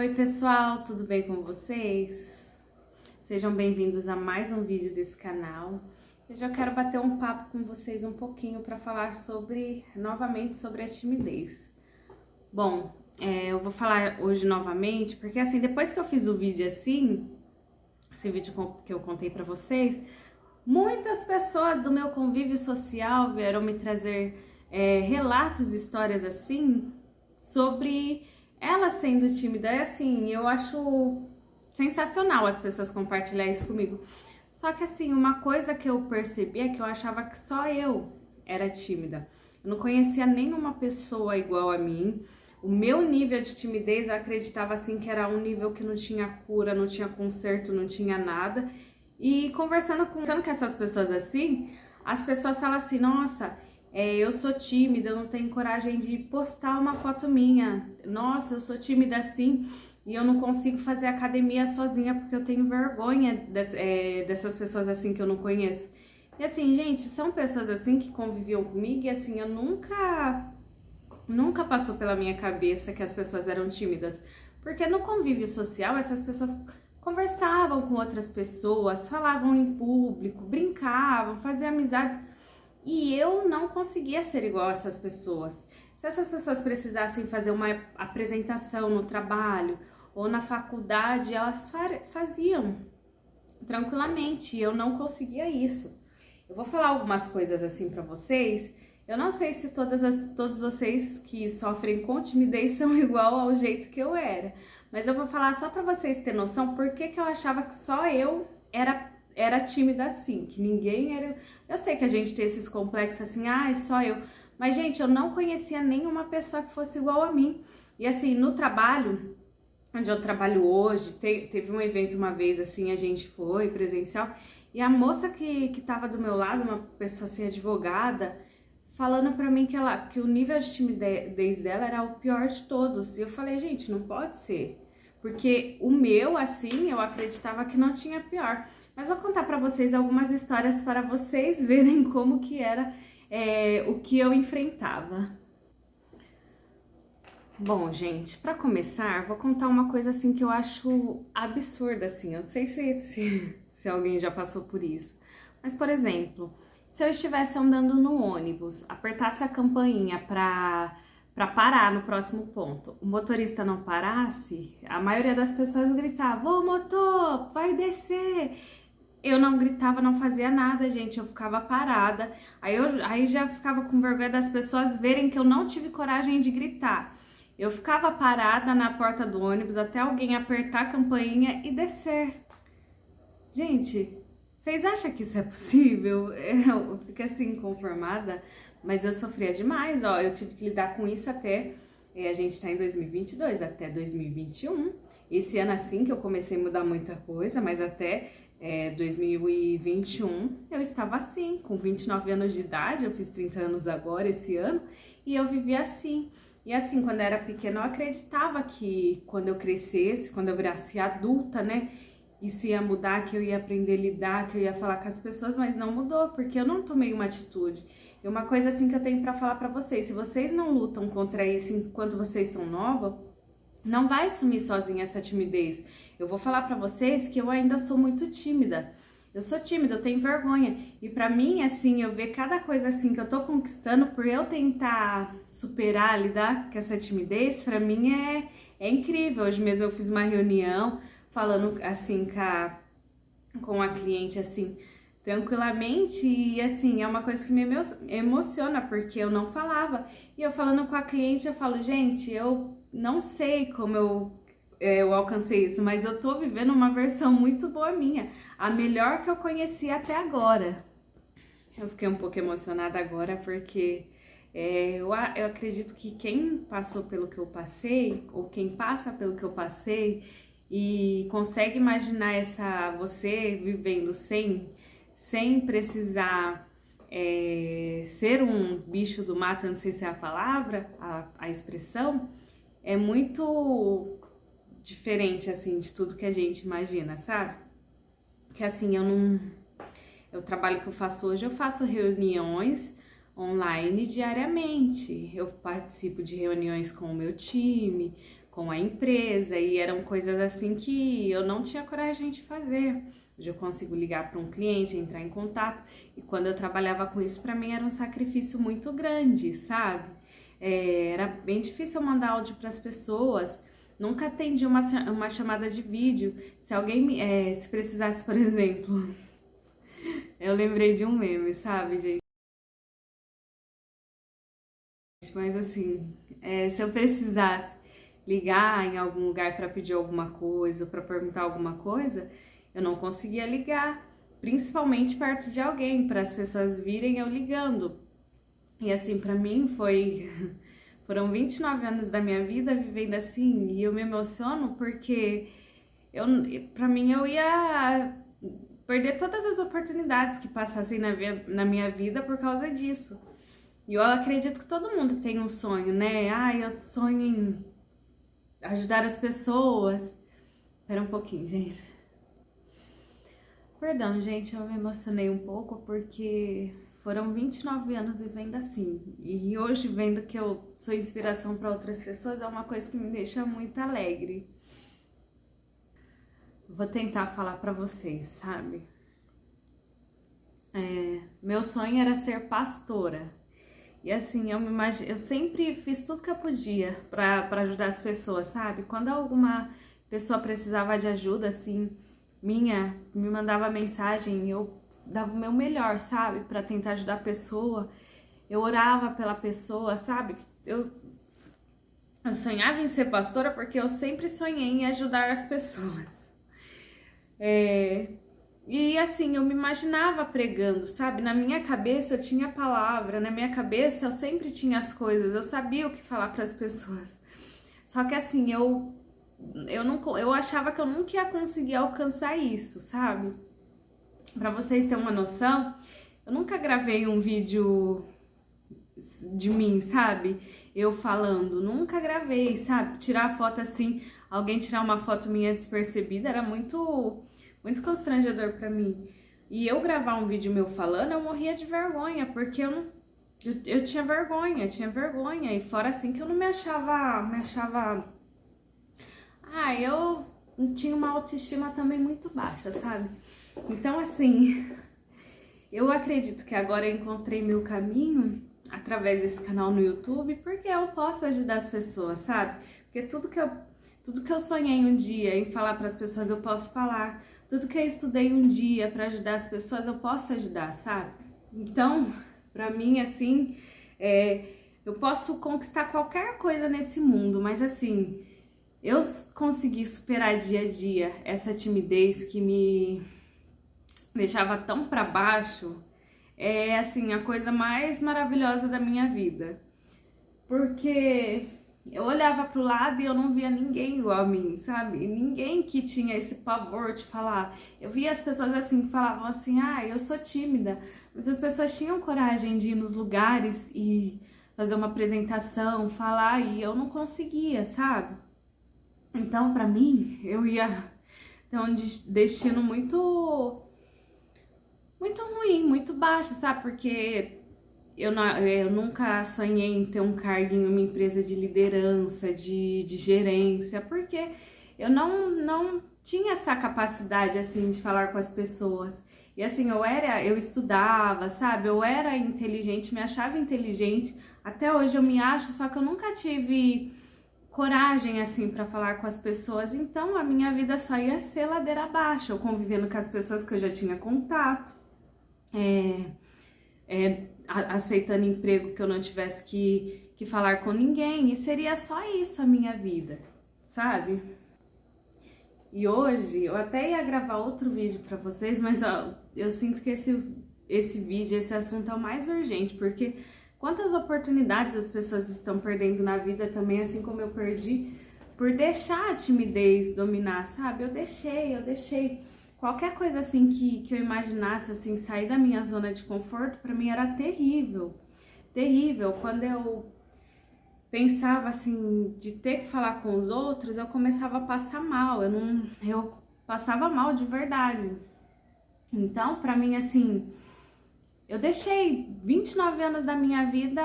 Oi pessoal, tudo bem com vocês? Sejam bem-vindos a mais um vídeo desse canal. Eu já quero bater um papo com vocês um pouquinho para falar novamente sobre a timidez. Bom, eu vou falar hoje novamente, porque assim, depois que eu fiz o vídeo esse vídeo que eu contei para vocês, muitas pessoas do meu convívio social vieram me trazer relatos, histórias assim, sobre ela sendo tímida. É assim, eu acho sensacional as pessoas compartilharem isso comigo. Só que assim, uma coisa que eu percebi é que eu achava que só eu era tímida. Eu não conhecia nenhuma pessoa igual a mim. O meu nível de timidez, eu acreditava assim que era um nível que não tinha cura, não tinha conserto, não tinha nada. E conversando com essas pessoas assim, as pessoas falam assim, nossa, eu sou tímida, eu não tenho coragem de postar uma foto minha. Nossa, eu sou tímida assim e eu não consigo fazer academia sozinha porque eu tenho vergonha dessas pessoas assim que eu não conheço. E assim, gente, são pessoas assim que conviviam comigo e assim, eu nunca passou pela minha cabeça que as pessoas eram tímidas. Porque no convívio social, essas pessoas conversavam com outras pessoas, falavam em público, brincavam, faziam amizades. E eu não conseguia ser igual a essas pessoas. Se essas pessoas precisassem fazer uma apresentação no trabalho ou na faculdade, elas faziam tranquilamente. E eu não conseguia isso. Eu vou falar algumas coisas assim pra vocês. Eu não sei se todos vocês que sofrem com timidez são igual ao jeito que eu era. Mas eu vou falar só pra vocês terem noção por que eu achava que só eu era tímida assim, que ninguém era. Eu sei que a gente tem esses complexos assim, é só eu. Mas, gente, eu não conhecia nenhuma pessoa que fosse igual a mim. E assim, no trabalho, onde eu trabalho hoje, teve um evento uma vez assim, a gente foi presencial, e a moça que tava do meu lado, uma pessoa assim, advogada, falando pra mim que o nível de timidez dela era o pior de todos. E eu falei, gente, não pode ser. Porque o meu, assim, eu acreditava que não tinha pior. Mas vou contar pra vocês algumas histórias para vocês verem como que era o que eu enfrentava. Bom, gente, pra começar, vou contar uma coisa assim que eu acho absurda, assim. Eu não sei se alguém já passou por isso. Mas, por exemplo, se eu estivesse andando no ônibus, apertasse a campainha pra parar no próximo ponto, o motorista não parasse, a maioria das pessoas gritava, ô motor, vai descer. Eu não gritava, não fazia nada, gente, eu ficava parada. Aí já ficava com vergonha das pessoas verem que eu não tive coragem de gritar. Eu ficava parada na porta do ônibus até alguém apertar a campainha e descer. Gente, vocês acham que isso é possível? Eu fico assim, conformada, mas eu sofria demais, ó. Eu tive que lidar com isso até, a gente tá em 2022, até 2021. Esse ano assim que eu comecei a mudar muita coisa, mas até 2021 eu estava assim, com 29 anos de idade, eu fiz 30 anos agora, esse ano, e eu vivia assim. E assim, quando eu era pequena, eu acreditava que quando eu crescesse, quando eu virasse adulta, né, isso ia mudar, que eu ia aprender a lidar, que eu ia falar com as pessoas, mas não mudou, porque eu não tomei uma atitude. E uma coisa assim que eu tenho pra falar pra vocês, se vocês não lutam contra isso enquanto vocês são novas, não vai sumir sozinha essa timidez. Eu vou falar pra vocês que eu ainda sou muito tímida. Eu sou tímida, eu tenho vergonha. E pra mim, assim, eu ver cada coisa assim que eu tô conquistando por eu tentar superar, lidar com essa timidez, pra mim é incrível. Hoje mesmo eu fiz uma reunião falando assim com a cliente, assim, tranquilamente, e assim, é uma coisa que me emociona, porque eu não falava. E eu falando com a cliente, eu falo, gente, eu não sei como eu alcancei isso, mas eu tô vivendo uma versão muito boa minha, a melhor que eu conheci até agora. Eu fiquei um pouco emocionada agora, porque eu acredito que quem passou pelo que eu passei, ou quem passa pelo que eu passei, e consegue imaginar você vivendo sem precisar ser um bicho do mato, não sei se é a palavra, a expressão, é muito diferente, assim, de tudo que a gente imagina, sabe? Que assim, o trabalho que eu faço hoje, eu faço reuniões online diariamente. Eu participo de reuniões com o meu time, com a empresa, e eram coisas assim que eu não tinha coragem de fazer. Hoje eu consigo ligar para um cliente, entrar em contato, e quando eu trabalhava com isso, para mim era um sacrifício muito grande, sabe? Era bem difícil eu mandar áudio para as pessoas, nunca atendi uma chamada de vídeo. Se alguém se precisasse, por exemplo, eu lembrei de um meme, sabe, gente? Mas assim, se eu precisasse ligar em algum lugar para pedir alguma coisa ou para perguntar alguma coisa, eu não conseguia ligar, principalmente perto de alguém, para as pessoas virem eu ligando. E assim, para mim foram 29 anos da minha vida vivendo assim, e eu me emociono porque para mim eu ia perder todas as oportunidades que passassem na minha vida por causa disso. E eu acredito que todo mundo tem um sonho, né? Eu sonho em ajudar as pessoas. Espera um pouquinho, gente. Perdão, gente, eu me emocionei um pouco porque foram 29 anos vivendo assim. E hoje, vendo que eu sou inspiração para outras pessoas, é uma coisa que me deixa muito alegre. Vou tentar falar para vocês, sabe? Meu sonho era ser pastora. E assim, eu sempre fiz tudo que eu podia para ajudar as pessoas, sabe? Quando alguma pessoa precisava de ajuda, assim, me mandava mensagem, eu dava o meu melhor, sabe? Para tentar ajudar a pessoa. Eu orava pela pessoa, sabe? Eu sonhava em ser pastora porque eu sempre sonhei em ajudar as pessoas. E assim, eu me imaginava pregando, sabe? Na minha cabeça eu tinha a palavra, na minha cabeça eu sempre tinha as coisas, eu sabia o que falar para as pessoas. Só que assim, eu achava que eu nunca ia conseguir alcançar isso, sabe? Pra vocês terem uma noção, eu nunca gravei um vídeo de mim, sabe? Eu falando, nunca gravei, sabe? Tirar foto assim, alguém tirar uma foto minha despercebida era muito constrangedor pra mim. E eu gravar um vídeo meu falando, eu morria de vergonha, porque eu tinha vergonha. E fora assim que eu não me achava. Eu tinha uma autoestima também muito baixa, sabe? Então assim, eu acredito que agora eu encontrei meu caminho através desse canal no YouTube, porque eu posso ajudar as pessoas, sabe? Porque tudo que eu sonhei um dia em falar para as pessoas, eu posso falar. Tudo que eu estudei um dia para ajudar as pessoas, eu posso ajudar, sabe? Então, para mim, assim, eu posso conquistar qualquer coisa nesse mundo, mas assim, eu consegui superar dia a dia essa timidez que me deixava tão para baixo. É assim, a coisa mais maravilhosa da minha vida. Porque eu olhava pro lado e eu não via ninguém igual a mim, sabe? Ninguém que tinha esse pavor de falar. Eu via as pessoas assim, que falavam assim, eu sou tímida. Mas as pessoas tinham coragem de ir nos lugares e fazer uma apresentação, falar, e eu não conseguia, sabe? Então, pra mim, eu ia ter um destino muito ruim, muito baixo, sabe? Porque eu nunca sonhei em ter um cargo em uma empresa de liderança, de gerência, porque eu não tinha essa capacidade, assim, de falar com as pessoas. E assim, eu estudava, sabe? Eu era inteligente, me achava inteligente, até hoje eu me acho, só que eu nunca tive coragem, assim, para falar com as pessoas. Então, a minha vida só ia ser ladeira abaixo, eu convivendo com as pessoas que eu já tinha contato, aceitando emprego que eu não tivesse que falar com ninguém, e seria só isso a minha vida, sabe? E hoje, eu até ia gravar outro vídeo pra vocês, mas eu sinto que esse vídeo, esse assunto é o mais urgente, porque quantas oportunidades as pessoas estão perdendo na vida também, assim como eu perdi, por deixar a timidez dominar, sabe? Eu deixei. Qualquer coisa assim que eu imaginasse, assim, sair da minha zona de conforto, pra mim era terrível. Terrível. Quando eu pensava, assim, de ter que falar com os outros, eu começava a passar mal. Eu passava mal de verdade. Então, pra mim, assim, eu deixei 29 anos da minha vida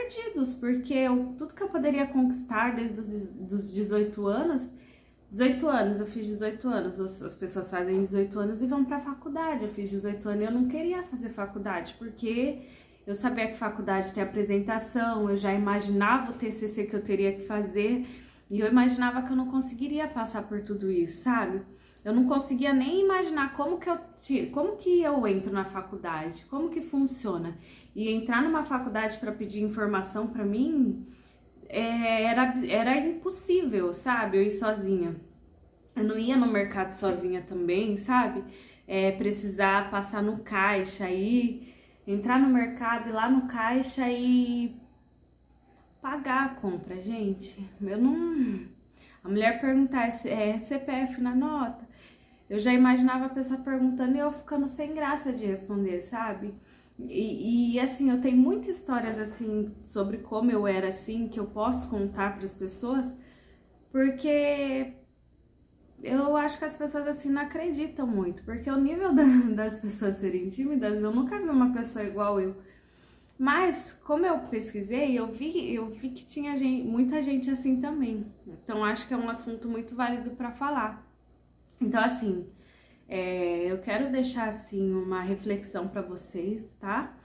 perdidos, porque tudo que eu poderia conquistar desde os 18 anos, 18 anos, eu fiz 18 anos, as pessoas fazem 18 anos e vão pra faculdade. Eu fiz 18 anos e eu não queria fazer faculdade, porque eu sabia que faculdade tem apresentação, eu já imaginava o TCC que eu teria que fazer e eu imaginava que eu não conseguiria passar por tudo isso, sabe? Eu não conseguia nem imaginar como que eu entro na faculdade, como que funciona. E entrar numa faculdade para pedir informação para mim era impossível, sabe? Eu ir sozinha. Eu não ia no mercado sozinha também, sabe? Precisar passar no caixa aí, entrar no mercado, ir lá no caixa e pagar a compra, gente. A mulher perguntar CPF na nota, eu já imaginava a pessoa perguntando e eu ficando sem graça de responder, sabe? E assim, eu tenho muitas histórias assim sobre como eu era assim, que eu posso contar para as pessoas, porque eu acho que as pessoas assim não acreditam muito, porque o nível das pessoas serem tímidas, eu nunca vi uma pessoa igual eu. Mas, como eu pesquisei, eu vi que tinha muita gente assim também. Então, acho que é um assunto muito válido para falar. Então, assim, eu quero deixar, assim, uma reflexão para vocês, tá?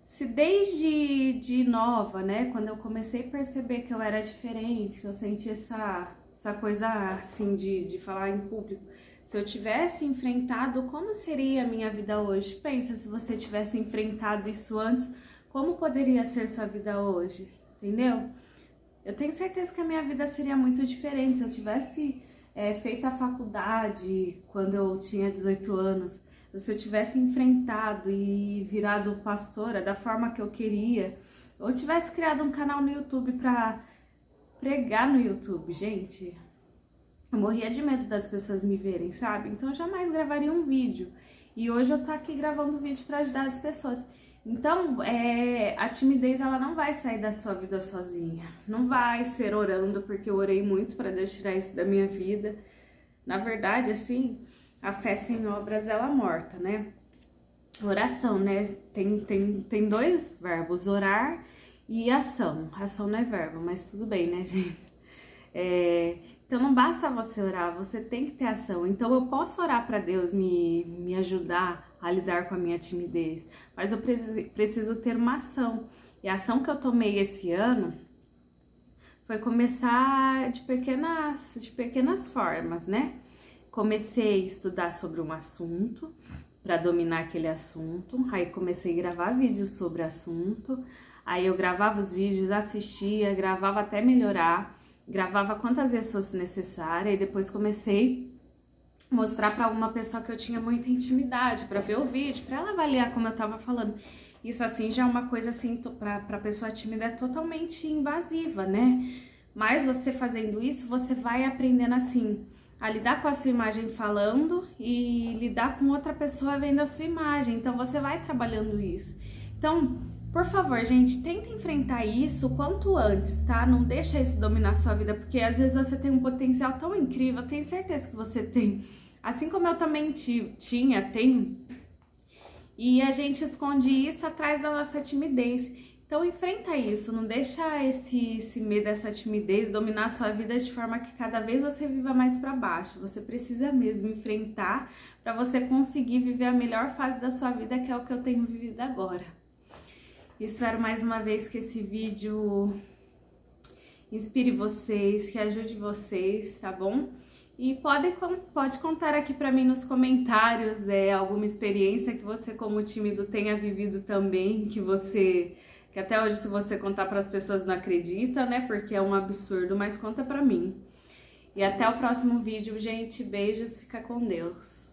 Se desde de nova, né, quando eu comecei a perceber que eu era diferente, que eu sentia essa coisa, assim, de falar em público, se eu tivesse enfrentado, como seria a minha vida hoje? Pensa, se você tivesse enfrentado isso antes, como poderia ser sua vida hoje? Entendeu? Eu tenho certeza que a minha vida seria muito diferente se eu tivesse feito a faculdade quando eu tinha 18 anos, se eu tivesse enfrentado e virado pastora da forma que eu queria, ou tivesse criado um canal no YouTube para pregar no YouTube, gente. Eu morria de medo das pessoas me verem, sabe? Então eu jamais gravaria um vídeo. E hoje eu tô aqui gravando vídeo para ajudar as pessoas. Então, a timidez, ela não vai sair da sua vida sozinha. Não vai ser orando, porque eu orei muito para Deus tirar isso da minha vida. Na verdade, assim, a fé sem obras, ela é morta, né? Oração, né? Tem dois verbos, orar e ação. Ação não é verbo, mas tudo bem, né, gente? Então não basta você orar, você tem que ter ação. Então eu posso orar para Deus me ajudar a lidar com a minha timidez, mas eu preciso ter uma ação. E a ação que eu tomei esse ano foi começar de pequenas formas, né? Comecei a estudar sobre um assunto, para dominar aquele assunto, aí comecei a gravar vídeos sobre o assunto, aí eu gravava os vídeos, assistia, gravava até melhorar, gravava quantas vezes fosse necessária e depois comecei a mostrar para uma pessoa que eu tinha muita intimidade, para ver o vídeo, para ela avaliar como eu tava falando. Isso assim já é uma coisa assim, para pessoa tímida é totalmente invasiva, né? Mas você fazendo isso, você vai aprendendo assim, a lidar com a sua imagem falando e lidar com outra pessoa vendo a sua imagem. Então você vai trabalhando isso. Então, por favor, gente, tenta enfrentar isso o quanto antes, tá? Não deixa isso dominar sua vida, porque às vezes você tem um potencial tão incrível, eu tenho certeza que você tem. Assim como eu também tenho. E a gente esconde isso atrás da nossa timidez. Então enfrenta isso, não deixa esse medo, essa timidez dominar a sua vida de forma que cada vez você viva mais para baixo. Você precisa mesmo enfrentar para você conseguir viver a melhor fase da sua vida, que é o que eu tenho vivido agora. Espero mais uma vez que esse vídeo inspire vocês, que ajude vocês, tá bom? E pode contar aqui pra mim nos comentários alguma experiência que você como tímido tenha vivido também, que até hoje se você contar para as pessoas não acredita, né? Porque é um absurdo, mas conta pra mim. E até o próximo vídeo, gente. Beijos, fica com Deus.